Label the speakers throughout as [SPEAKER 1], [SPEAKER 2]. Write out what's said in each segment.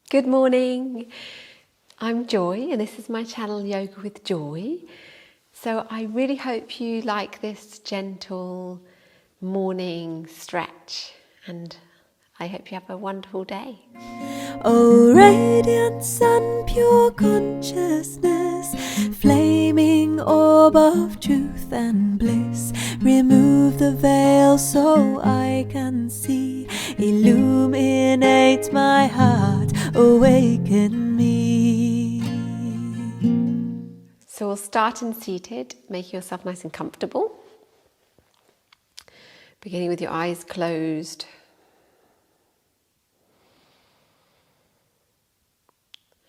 [SPEAKER 1] Good morning, I'm Joy and this is my channel Yoga with Joy. So I really hope you like this gentle morning stretch and I hope you have a wonderful day.
[SPEAKER 2] Oh, radiant sun, pure consciousness, flaming orb of truth and bliss, remove the veil so I can see, illuminate my heart, awaken me.
[SPEAKER 1] So we'll start in seated, make yourself nice and comfortable, beginning with your eyes closed.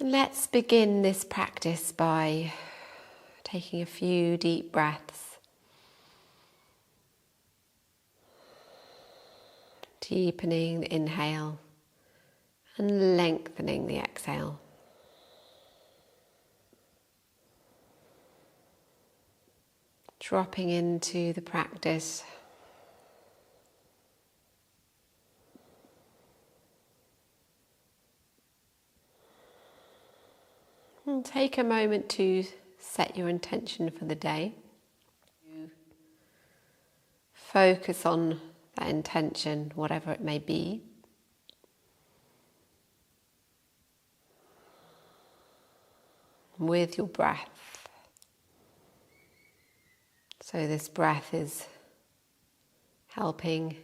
[SPEAKER 1] And let's begin this practice by taking a few deep breaths. Deepening the inhale and lengthening the exhale. Dropping into the practice. And take a moment to set your intention for the day. Focus on that intention, whatever it may be. With your breath. So this breath is helping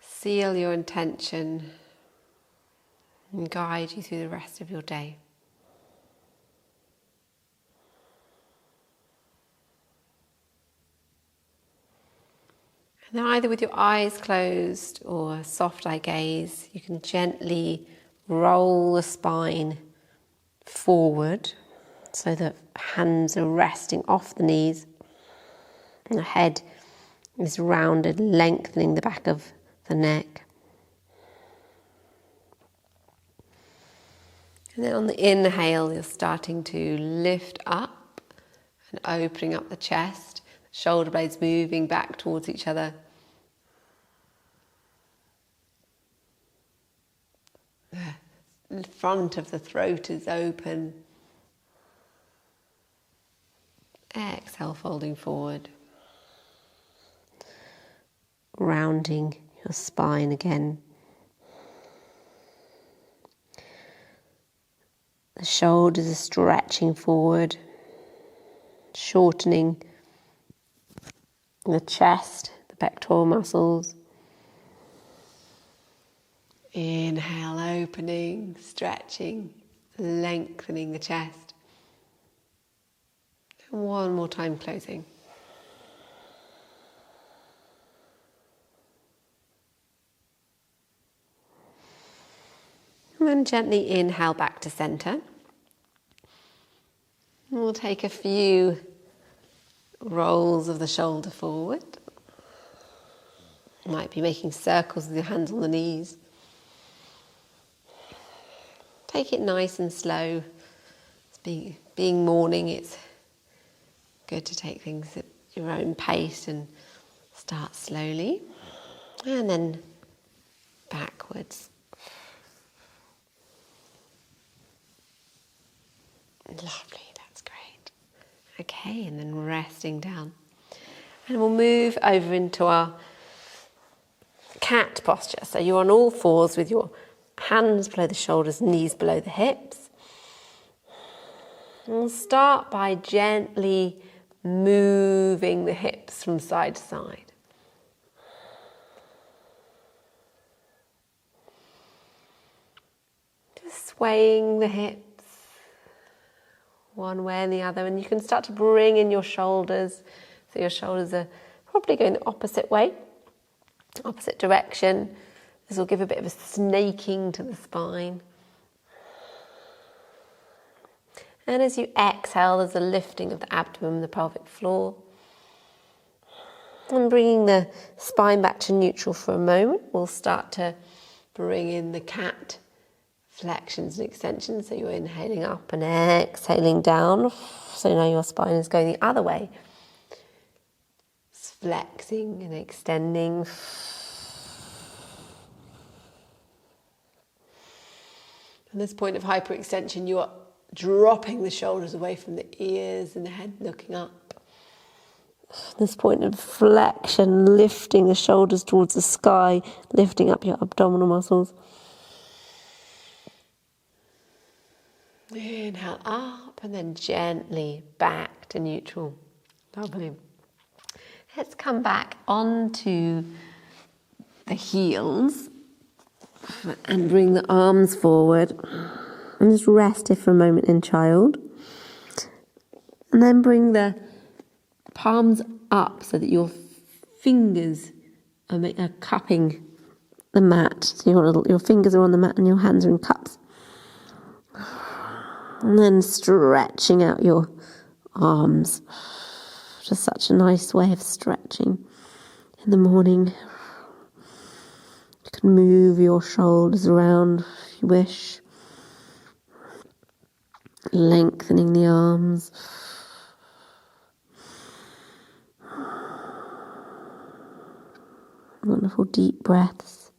[SPEAKER 1] seal your intention and guide you through the rest of your day. And then either with your eyes closed or a soft eye gaze, you can gently roll the spine forward so that hands are resting off the knees and the head is rounded, lengthening the back of the neck. And then on the inhale, you're starting to lift up and opening up the chest, shoulder blades moving back towards each other. The front of the throat is open. Exhale, folding forward. Rounding your spine again. The shoulders are stretching forward, shortening the chest, the pectoral muscles. Inhale, opening, stretching, lengthening the chest. And one more time, closing. And then gently inhale back to center. And we'll take a few rolls of the shoulder forward. You might be making circles with your hands on the knees. Take it nice and slow. Being morning, it's good to take things at your own pace and start slowly. And then backwards. Lovely, that's great. Okay, and then resting down. And we'll move over into our cat posture. So you're on all fours with your hands below the shoulders, knees below the hips. And we'll start by gently moving the hips from side to side. Just swaying the hips one way and the other, and you can start to bring in your shoulders, so your shoulders are probably going the opposite way, opposite direction. This will give a bit of a snaking to the spine. And as you exhale, there's a lifting of the abdomen, the pelvic floor. And bringing the spine back to neutral for a moment, we'll start to bring in the cat flexions and extensions. So you're inhaling up and exhaling down. So now your spine is going the other way. It's flexing and extending. From this point of hyperextension, you are dropping the shoulders away from the ears and the head looking up. This point of flexion, lifting the shoulders towards the sky, lifting up your abdominal muscles. Inhale up and then gently back to neutral. Lovely. Let's come back onto the heels and bring the arms forward. And just rest it for a moment in child. And then bring the palms up so that your fingers are cupping the mat. So your fingers are on the mat and your hands are in cups. And then stretching out your arms. Just such a nice way of stretching in the morning. You can move your shoulders around if you wish. Lengthening the arms. Wonderful deep breaths.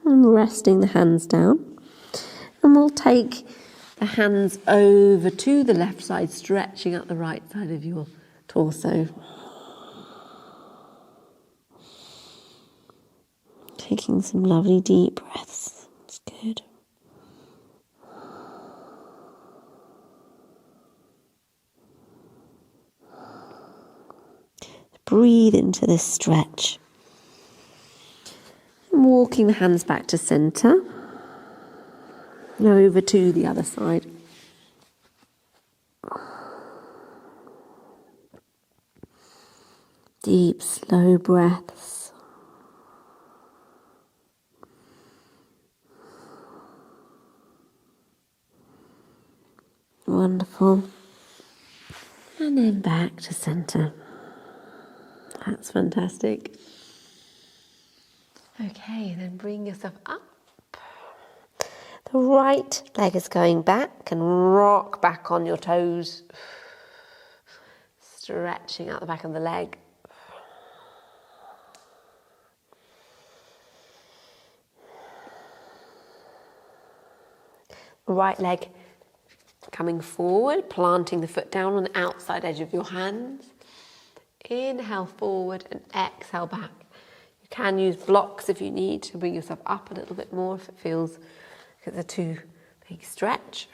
[SPEAKER 1] And resting the hands down. And we'll take the hands over to the left side, stretching up the right side of your torso. Taking some lovely deep breaths. That's good. Breathe into this stretch. And walking the hands back to center. And over to the other side. Deep, slow breaths. Wonderful. And then back to center. That's fantastic. Okay, then bring yourself up. The right leg is going back and rock back on your toes. Stretching out the back of the leg. Right leg coming forward, planting the foot down on the outside edge of your hands. Inhale forward and exhale back. You can use blocks if you need to bring yourself up a little bit more if it feels like it's a too big stretch.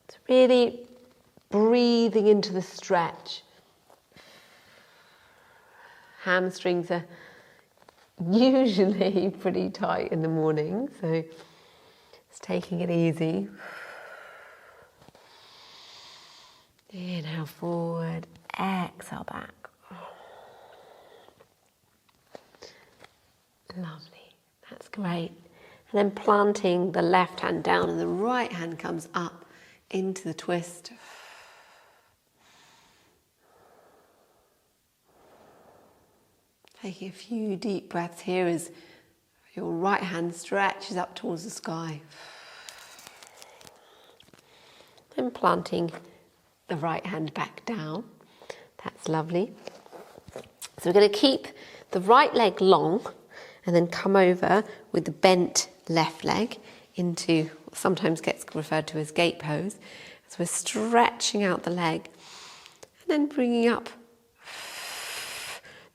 [SPEAKER 1] It's really breathing into the stretch. Hamstrings are usually pretty tight in the morning, so just taking it easy. Inhale forward, exhale back. Lovely, that's great. And then planting the left hand down and the right hand comes up into the twist. Taking a few deep breaths here as your right hand stretches up towards the sky. Then planting the right hand back down. That's lovely. So we're going to keep the right leg long and then come over with the bent left leg into what sometimes gets referred to as gate pose. So we're stretching out the leg and then bringing up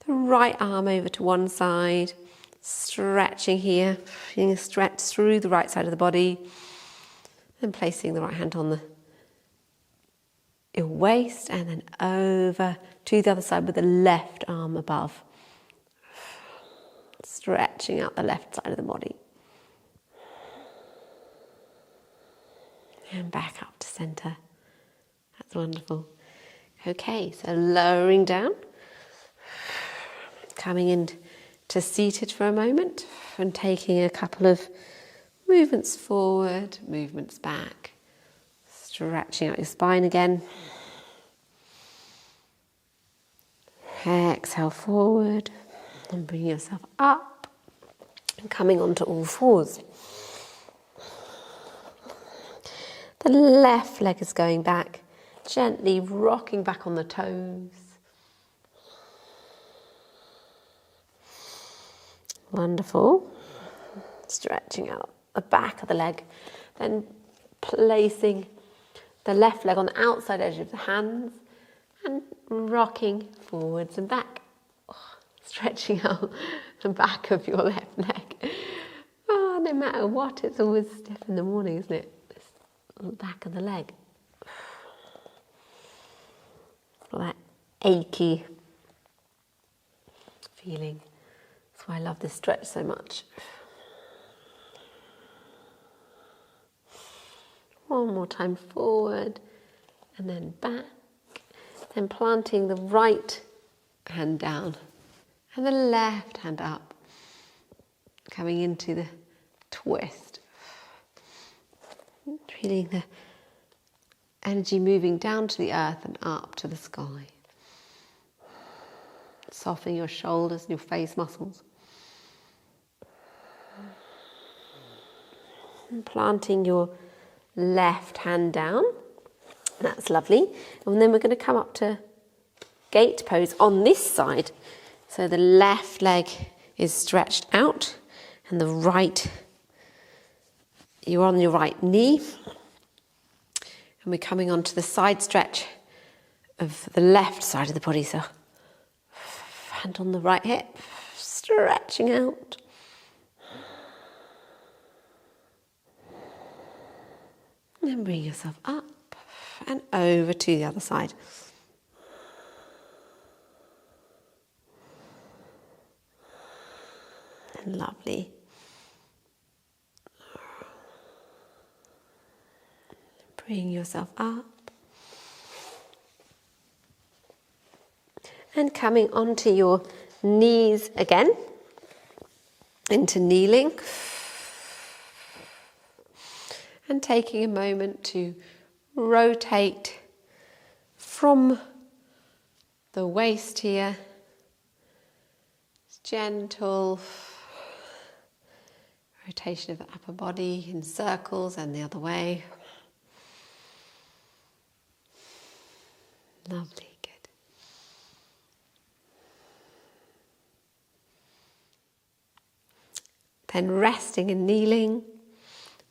[SPEAKER 1] the right arm over to one side, stretching here, feeling a stretch through the right side of the body, then placing the right hand on your waist and then over to the other side with the left arm above, stretching out the left side of the body. And back up to center. That's wonderful. Okay, so lowering down. Coming into seated for a moment and taking a couple of movements forward, movements back, stretching out your spine again. Exhale forward and bring yourself up and coming onto all fours. The left leg is going back, gently rocking back on the toes. Wonderful. Stretching out the back of the leg. Then placing the left leg on the outside edge of the hands and rocking forwards and back. Stretching out the back of your left leg. Oh, no matter what, it's always stiff in the morning, isn't it? This back of the leg. All that achy feeling. That's why I love this stretch so much. One more time forward and then back. Then planting the right hand down and the left hand up. Coming into the twist. Feeling the energy moving down to the earth and up to the sky. Softening your shoulders and your face muscles. And planting your left hand down. That's lovely. And then we're going to come up to gate pose on this side. So the left leg is stretched out and the right, you're on your right knee. And we're coming onto the side stretch of the left side of the body. So hand on the right hip, stretching out. And then bring yourself up and over to the other side. Lovely. Bring yourself up. And coming onto your knees again, into kneeling. And taking a moment to rotate from the waist here. It's gentle rotation of the upper body in circles and the other way. Lovely, good. Then resting and kneeling,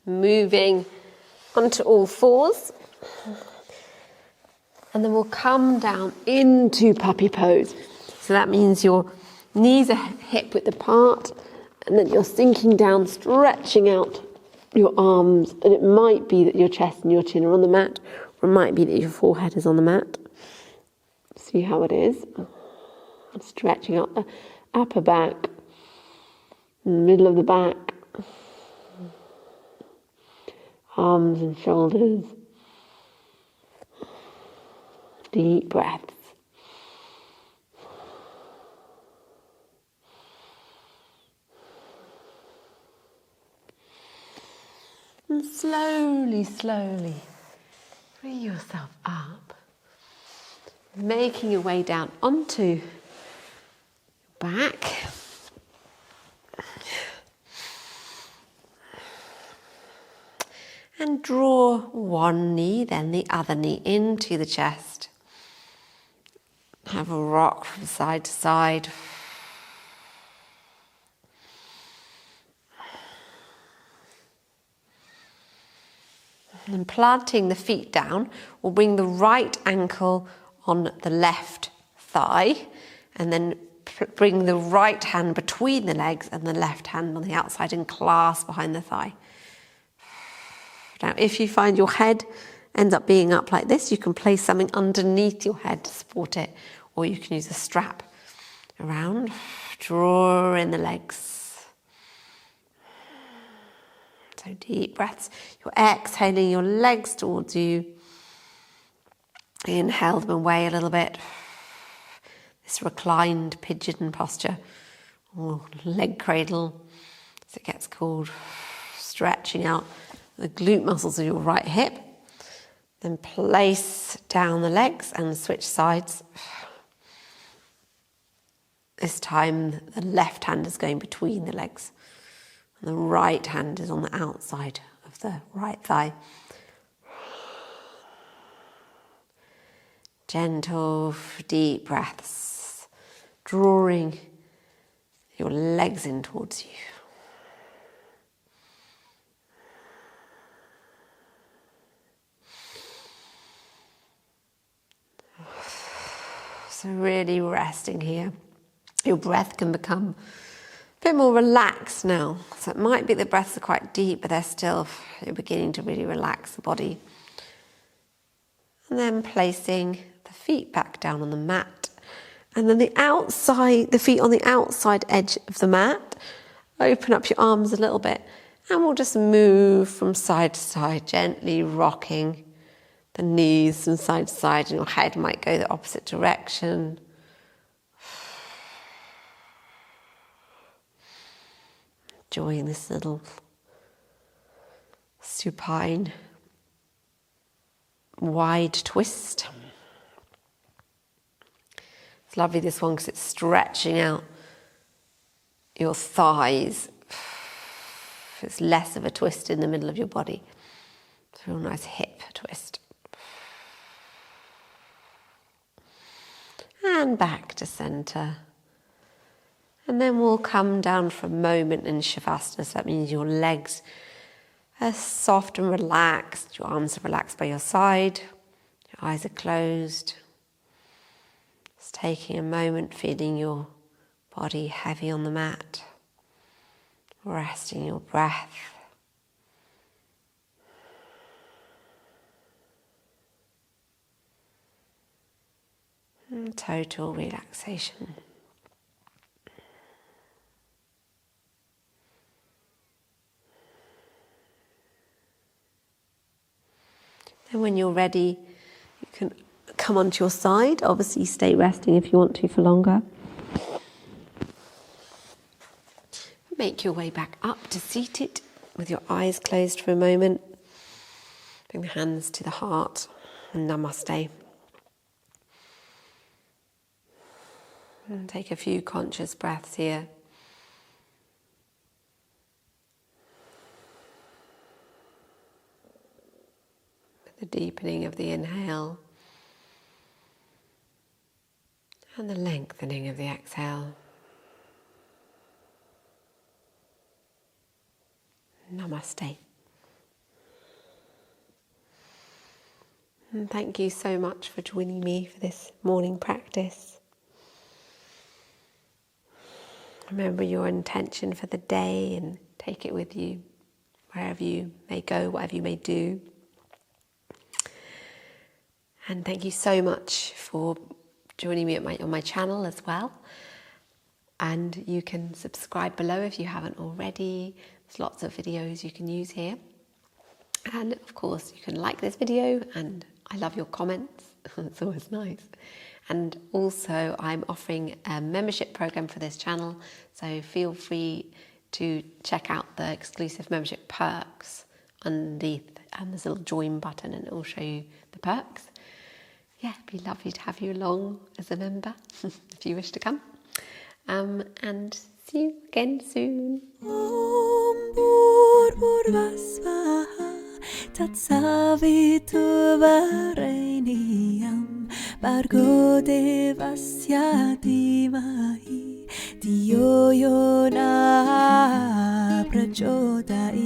[SPEAKER 1] moving onto all fours. And then we'll come down into puppy pose. So that means your knees are hip width apart, and then you're sinking down, stretching out your arms. And it might be that your chest and your chin are on the mat, or it might be that your forehead is on the mat. See how it is. Stretching out the upper back, middle of the back, arms and shoulders. Deep breaths. And slowly, slowly bring yourself up, making your way down onto your back. And draw one knee, then the other knee into the chest. Have a rock from side to side. And planting the feet down, we'll bring the right ankle on the left thigh, and then bring the right hand between the legs and the left hand on the outside and clasp behind the thigh. Now, if you find your head ends up being up like this, you can place something underneath your head to support it, or you can use a strap around. Draw in the legs. So deep breaths. You're exhaling your legs towards you. Inhale them away a little bit. This reclined pigeon posture, or leg cradle, as it gets called. Stretching out the glute muscles of your right hip. Then place down the legs and switch sides. This time the left hand is going between the legs. And the right hand is on the outside of the right thigh. Gentle, deep breaths, drawing your legs in towards you. So really resting here. Your breath can become a bit more relaxed now. So it might be the breaths are quite deep, but you're beginning to really relax the body. And then placing the feet back down on the mat. And then the feet on the outside edge of the mat. Open up your arms a little bit. And we'll just move from side to side, gently rocking the knees from side to side. And your head might go the opposite direction. Enjoying this little supine wide twist. It's lovely, this one, because it's stretching out your thighs. It's less of a twist in the middle of your body. It's a real nice hip twist. And back to center. And then we'll come down for a moment in Shavasana. So that means your legs are soft and relaxed. Your arms are relaxed by your side. Your eyes are closed. Just taking a moment, feeling your body heavy on the mat. Resting your breath. And total relaxation. And when you're ready, you can come onto your side. Obviously, stay resting if you want to for longer. Make your way back up to seated with your eyes closed for a moment. Bring the hands to the heart and namaste. And take a few conscious breaths here. The deepening of the inhale and the lengthening of the exhale. Namaste. And thank you so much for joining me for this morning practice. Remember your intention for the day and take it with you wherever you may go, whatever you may do. And thank you so much for joining me on my channel as well. And you can subscribe below if you haven't already. There's lots of videos you can use here. And of course, you can like this video, and I love your comments. It's always nice. And also, I'm offering a membership program for this channel, so feel free to check out the exclusive membership perks underneath. And there's a little join button, and it will show you the perks. Yeah, it'd be lovely to have you along as a member if you wish to come. And see you again soon.
[SPEAKER 2] Om Bhurva Svaha Tatsavitu Vareniyam Bhargo Devasya Dhimahi Dhiyo Yo Na Prachodayam.